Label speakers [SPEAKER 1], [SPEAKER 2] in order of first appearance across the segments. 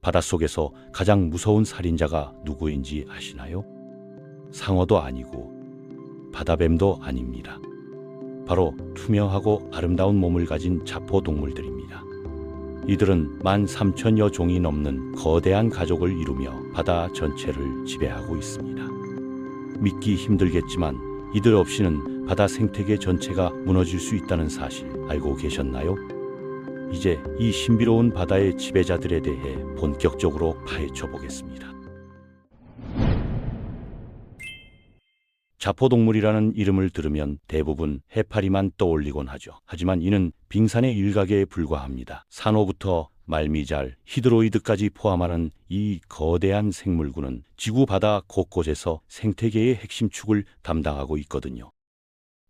[SPEAKER 1] 바닷속에서 가장 무서운 살인자가 누구인지 아시나요? 상어도 아니고 바다뱀도 아닙니다. 바로 투명하고 아름다운 몸을 가진 자포동물들입니다. 이들은 13,000여 종이 넘는 거대한 가족을 이루며 바다 전체를 지배하고 있습니다. 믿기 힘들겠지만 이들 없이는 바다 생태계 전체가 무너질 수 있다는 사실 알고 계셨나요? 이제 이 신비로운 바다의 지배자들에 대해 본격적으로 파헤쳐 보겠습니다. 자포동물이라는 이름을 들으면 대부분 해파리만 떠올리곤 하죠. 하지만 이는 빙산의 일각에 불과합니다. 산호부터 말미잘, 히드로이드까지 포함하는 이 거대한 생물군은 지구 바다 곳곳에서 생태계의 핵심 축을 담당하고 있거든요.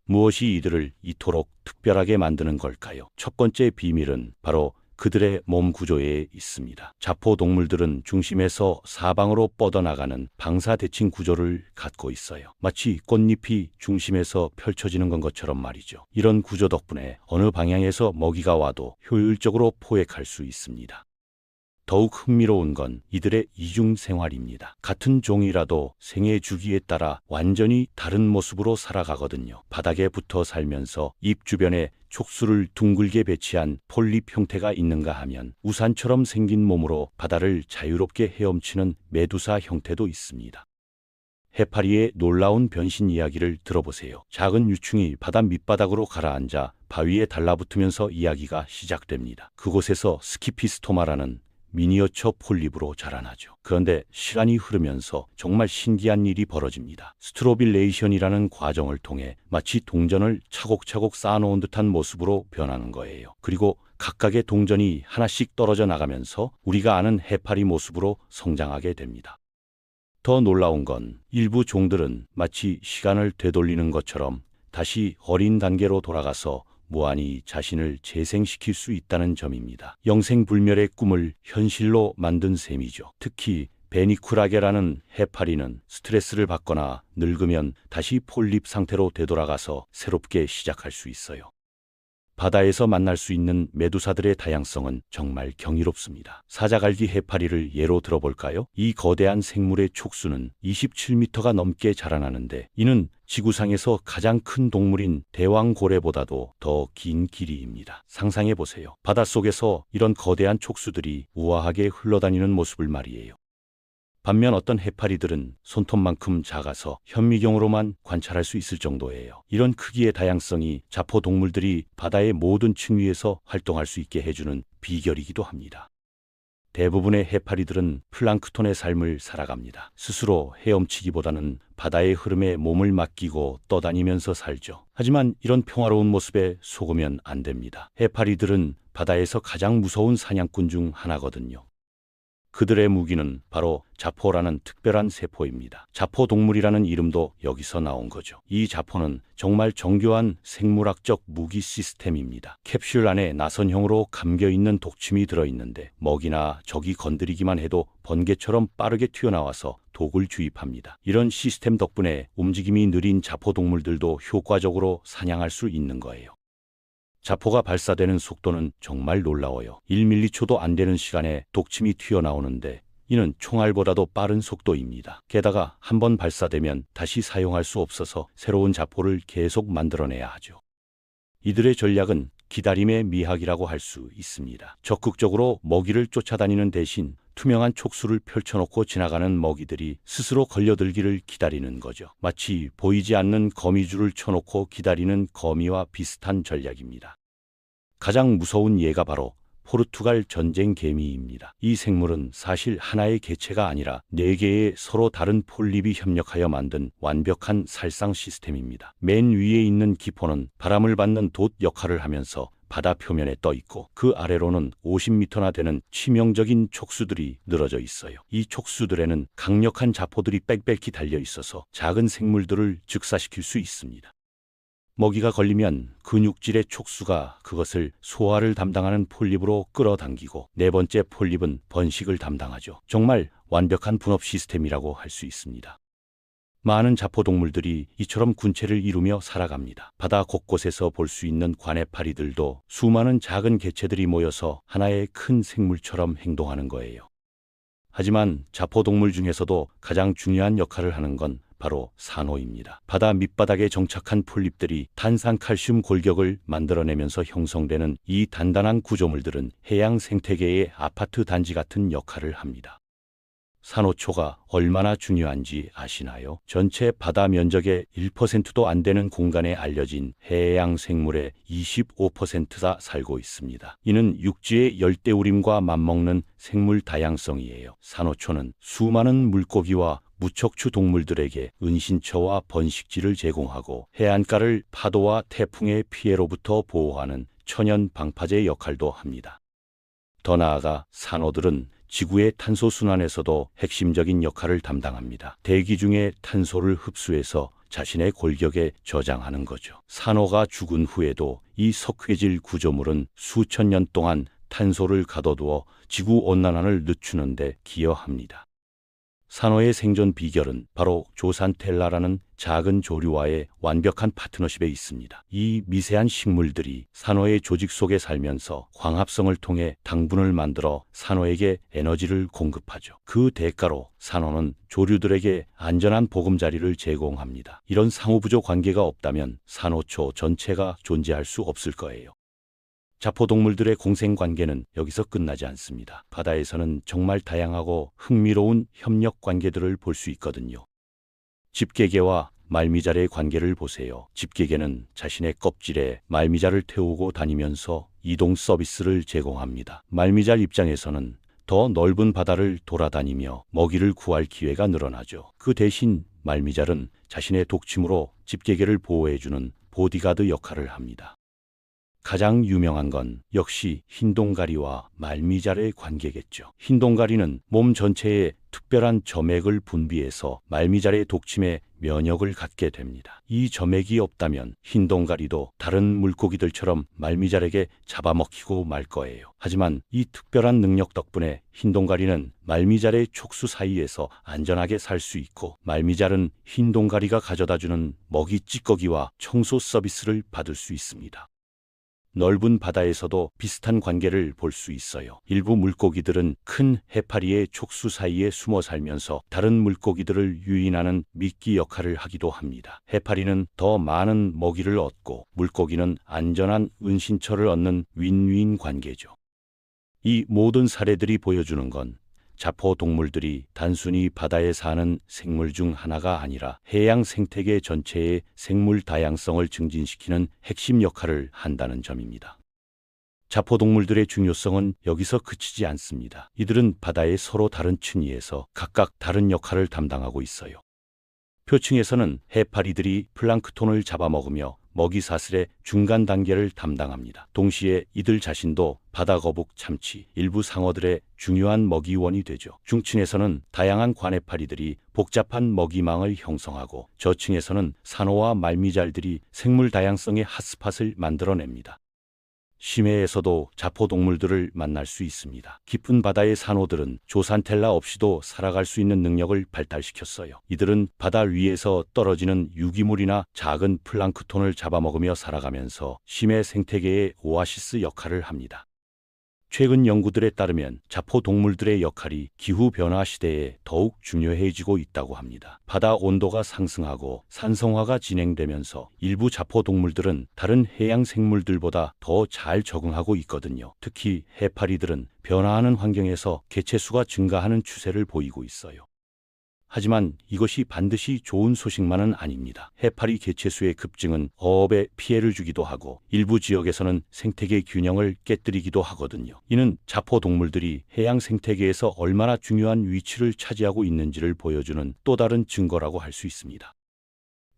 [SPEAKER 1] 무엇이 이들을 이토록 특별하게 만드는 걸까요? 첫 번째 비밀은 바로 그들의 몸 구조에 있습니다. 자포동물들은 중심에서 사방으로 뻗어나가는 방사대칭 구조를 갖고 있어요. 마치 꽃잎이 중심에서 펼쳐지는 것처럼 말이죠. 이런 구조 덕분에 어느 방향에서 먹이가 와도 효율적으로 포획할 수 있습니다. 더욱 흥미로운 건 이들의 이중 생활입니다. 같은 종이라도 생애 주기에 따라 완전히 다른 모습으로 살아가거든요. 바닥에 붙어 살면서 입 주변에 촉수를 둥글게 배치한 폴립 형태가 있는가 하면 우산처럼 생긴 몸으로 바다를 자유롭게 헤엄치는 메두사 형태도 있습니다. 해파리의 놀라운 변신 이야기를 들어보세요. 작은 유충이 바다 밑바닥으로 가라앉아 바위에 달라붙으면서 이야기가 시작됩니다. 그곳에서 스키피스토마라는 미니어처 폴립으로 자라나죠. 그런데 시간이 흐르면서 정말 신기한 일이 벌어집니다. 스트로빌레이션이라는 과정을 통해 마치 동전을 차곡차곡 쌓아놓은 듯한 모습으로 변하는 거예요. 그리고 각각의 동전이 하나씩 떨어져 나가면서 우리가 아는 해파리 모습으로 성장하게 됩니다. 더 놀라운 건 일부 종들은 마치 시간을 되돌리는 것처럼 다시 어린 단계로 돌아가서 무한히 자신을 재생시킬 수 있다는 점입니다. 영생불멸의 꿈을 현실로 만든 셈이죠. 특히 베니쿠라게라는 해파리는 스트레스를 받거나 늙으면 다시 폴립 상태로 되돌아가서 새롭게 시작할 수 있어요. 바다에서 만날 수 있는 메두사들의 다양성은 정말 경이롭습니다. 사자갈기 해파리를 예로 들어볼까요? 이 거대한 생물의 촉수는 27m가 넘게 자라나는데 이는 지구상에서 가장 큰 동물인 대왕고래보다도 더 긴 길이입니다. 상상해보세요. 바닷속에서 이런 거대한 촉수들이 우아하게 흘러다니는 모습을 말이에요. 반면 어떤 해파리들은 손톱만큼 작아서 현미경으로만 관찰할 수 있을 정도예요. 이런 크기의 다양성이 자포동물들이 바다의 모든 층위에서 활동할 수 있게 해주는 비결이기도 합니다. 대부분의 해파리들은 플랑크톤의 삶을 살아갑니다. 스스로 헤엄치기보다는 바다의 흐름에 몸을 맡기고 떠다니면서 살죠. 하지만 이런 평화로운 모습에 속으면 안 됩니다. 해파리들은 바다에서 가장 무서운 사냥꾼 중 하나거든요. 그들의 무기는 바로 자포라는 특별한 세포입니다. 자포동물이라는 이름도 여기서 나온 거죠. 이 자포는 정말 정교한 생물학적 무기 시스템입니다. 캡슐 안에 나선형으로 감겨있는 독침이 들어있는데 먹이나 적이 건드리기만 해도 번개처럼 빠르게 튀어나와서 독을 주입합니다. 이런 시스템 덕분에 움직임이 느린 자포동물들도 효과적으로 사냥할 수 있는 거예요. 자포가 발사되는 속도는 정말 놀라워요. 1m초도 안 되는 시간에 독침이 튀어나오는데 이는 총알보다도 빠른 속도입니다. 게다가 한번 발사되면 다시 사용할 수 없어서 새로운 자포를 계속 만들어내야 하죠. 이들의 전략은 기다림의 미학이라고 할 수 있습니다. 적극적으로 먹이를 쫓아다니는 대신 투명한 촉수를 펼쳐놓고 지나가는 먹이들이 스스로 걸려들기를 기다리는 거죠. 마치 보이지 않는 거미줄을 쳐놓고 기다리는 거미와 비슷한 전략입니다. 가장 무서운 예가 바로 포르투갈 전쟁 개미입니다. 이 생물은 사실 하나의 개체가 아니라 4개의 서로 다른 폴립이 협력하여 만든 완벽한 살상 시스템입니다. 맨 위에 있는 기포는 바람을 받는 돛 역할을 하면서 바다 표면에 떠 있고 그 아래로는 50m나 되는 치명적인 촉수들이 늘어져 있어요. 이 촉수들에는 강력한 자포들이 빽빽히 달려 있어서 작은 생물들을 즉사시킬 수 있습니다. 먹이가 걸리면 근육질의 촉수가 그것을 소화를 담당하는 폴립으로 끌어당기고 4번째 폴립은 번식을 담당하죠. 정말 완벽한 분업 시스템이라고 할 수 있습니다. 많은 자포동물들이 이처럼 군체를 이루며 살아갑니다. 바다 곳곳에서 볼 수 있는 관해파리들도 수많은 작은 개체들이 모여서 하나의 큰 생물처럼 행동하는 거예요. 하지만 자포동물 중에서도 가장 중요한 역할을 하는 건 바로 산호입니다. 바다 밑바닥에 정착한 폴립들이 탄산칼슘 골격을 만들어내면서 형성되는 이 단단한 구조물들은 해양 생태계의 아파트 단지 같은 역할을 합니다. 산호초가 얼마나 중요한지 아시나요? 전체 바다 면적의 1%도 안 되는 공간에 알려진 해양 생물의 25%가 살고 있습니다. 이는 육지의 열대우림과 맞먹는 생물 다양성이에요. 산호초는 수많은 물고기와 무척추 동물들에게 은신처와 번식지를 제공하고 해안가를 파도와 태풍의 피해로부터 보호하는 천연 방파제 역할도 합니다. 더 나아가 산호들은 지구의 탄소 순환에서도 핵심적인 역할을 담당합니다. 대기 중에 탄소를 흡수해서 자신의 골격에 저장하는 거죠. 산호가 죽은 후에도 이 석회질 구조물은 수천 년 동안 탄소를 가둬두어 지구 온난화를 늦추는 데 기여합니다. 산호의 생존 비결은 바로 조산텔라라는 작은 조류와의 완벽한 파트너십에 있습니다. 이 미세한 식물들이 산호의 조직 속에 살면서 광합성을 통해 당분을 만들어 산호에게 에너지를 공급하죠. 그 대가로 산호는 조류들에게 안전한 보금자리를 제공합니다. 이런 상호부조 관계가 없다면 산호초 전체가 존재할 수 없을 거예요. 자포동물들의 공생관계는 여기서 끝나지 않습니다. 바다에서는 정말 다양하고 흥미로운 협력 관계들을 볼 수 있거든요. 집게개와 말미잘의 관계를 보세요. 집게개는 자신의 껍질에 말미잘을 태우고 다니면서 이동 서비스를 제공합니다. 말미잘 입장에서는 더 넓은 바다를 돌아다니며 먹이를 구할 기회가 늘어나죠. 그 대신 말미잘은 자신의 독침으로 집게개를 보호해주는 보디가드 역할을 합니다. 가장 유명한 건 역시 흰동가리와 말미잘의 관계겠죠. 흰동가리는 몸 전체에 특별한 점액을 분비해서 말미잘의 독침에 면역을 갖게 됩니다. 이 점액이 없다면 흰동가리도 다른 물고기들처럼 말미잘에게 잡아먹히고 말 거예요. 하지만 이 특별한 능력 덕분에 흰동가리는 말미잘의 촉수 사이에서 안전하게 살 수 있고, 말미잘은 흰동가리가 가져다주는 먹이 찌꺼기와 청소 서비스를 받을 수 있습니다. 넓은 바다에서도 비슷한 관계를 볼 수 있어요. 일부 물고기들은 큰 해파리의 촉수 사이에 숨어 살면서 다른 물고기들을 유인하는 미끼 역할을 하기도 합니다. 해파리는 더 많은 먹이를 얻고 물고기는 안전한 은신처를 얻는 윈윈 관계죠. 이 모든 사례들이 보여주는 건 자포동물들이 단순히 바다에 사는 생물 중 하나가 아니라 해양 생태계 전체의 생물 다양성을 증진시키는 핵심 역할을 한다는 점입니다. 자포동물들의 중요성은 여기서 그치지 않습니다. 이들은 바다의 서로 다른 층위에서 각각 다른 역할을 담당하고 있어요. 표층에서는 해파리들이 플랑크톤을 잡아먹으며 먹이 사슬의 중간 단계를 담당합니다. 동시에 이들 자신도 바다거북, 참치, 일부 상어들의 중요한 먹이원이 되죠. 중층에서는 다양한 관해파리들이 복잡한 먹이망을 형성하고, 저층에서는 산호와 말미잘들이 생물 다양성의 핫스팟을 만들어냅니다. 심해에서도 자포동물들을 만날 수 있습니다. 깊은 바다의 산호들은 조산텔라 없이도 살아갈 수 있는 능력을 발달시켰어요. 이들은 바다 위에서 떨어지는 유기물이나 작은 플랑크톤을 잡아먹으며 살아가면서 심해 생태계의 오아시스 역할을 합니다. 최근 연구들에 따르면 자포동물들의 역할이 기후변화 시대에 더욱 중요해지고 있다고 합니다. 바다 온도가 상승하고 산성화가 진행되면서 일부 자포동물들은 다른 해양 생물들보다 더 잘 적응하고 있거든요. 특히 해파리들은 변화하는 환경에서 개체수가 증가하는 추세를 보이고 있어요. 하지만 이것이 반드시 좋은 소식만은 아닙니다. 해파리 개체수의 급증은 어업에 피해를 주기도 하고 일부 지역에서는 생태계 균형을 깨뜨리기도 하거든요. 이는 자포동물들이 해양 생태계에서 얼마나 중요한 위치를 차지하고 있는지를 보여주는 또 다른 증거라고 할 수 있습니다.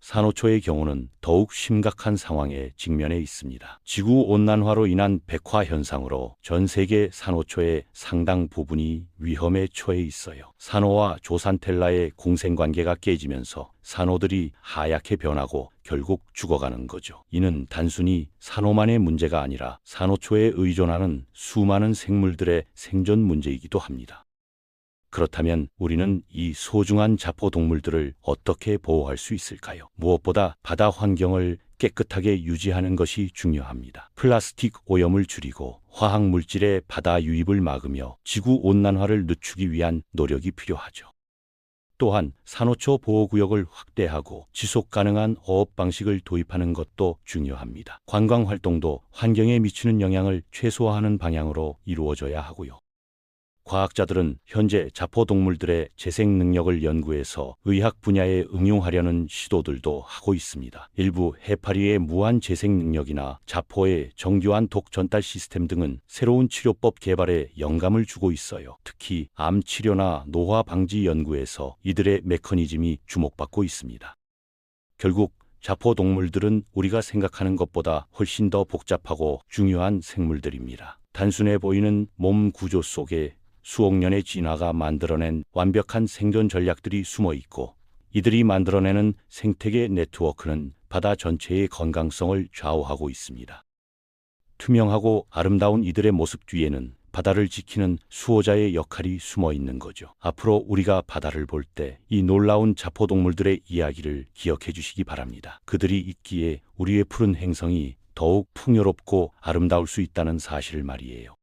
[SPEAKER 1] 산호초의 경우는 더욱 심각한 상황에 직면해 있습니다. 지구온난화로 인한 백화 현상으로 전 세계 산호초의 상당 부분이 위험에 처해 있어요. 산호와 조산텔라의 공생관계가 깨지면서 산호들이 하얗게 변하고 결국 죽어가는 거죠. 이는 단순히 산호만의 문제가 아니라 산호초에 의존하는 수많은 생물들의 생존 문제이기도 합니다. 그렇다면 우리는 이 소중한 자포동물들을 어떻게 보호할 수 있을까요? 무엇보다 바다 환경을 깨끗하게 유지하는 것이 중요합니다. 플라스틱 오염을 줄이고 화학 물질의 바다 유입을 막으며 지구 온난화를 늦추기 위한 노력이 필요하죠. 또한 산호초 보호구역을 확대하고 지속 가능한 어업 방식을 도입하는 것도 중요합니다. 관광 활동도 환경에 미치는 영향을 최소화하는 방향으로 이루어져야 하고요. 과학자들은 현재 자포동물들의 재생 능력을 연구해서 의학 분야에 응용하려는 시도들도 하고 있습니다. 일부 해파리의 무한 재생 능력이나 자포의 정교한 독 전달 시스템 등은 새로운 치료법 개발에 영감을 주고 있어요. 특히 암 치료나 노화 방지 연구에서 이들의 메커니즘이 주목받고 있습니다. 결국 자포동물들은 우리가 생각하는 것보다 훨씬 더 복잡하고 중요한 생물들입니다. 단순해 보이는 몸 구조 속에 수억 년의 진화가 만들어낸 완벽한 생존 전략들이 숨어 있고, 이들이 만들어내는 생태계 네트워크는 바다 전체의 건강성을 좌우하고 있습니다. 투명하고 아름다운 이들의 모습 뒤에는 바다를 지키는 수호자의 역할이 숨어 있는 거죠. 앞으로 우리가 바다를 볼 때 이 놀라운 자포동물들의 이야기를 기억해 주시기 바랍니다. 그들이 있기에 우리의 푸른 행성이 더욱 풍요롭고 아름다울 수 있다는 사실을 말이에요.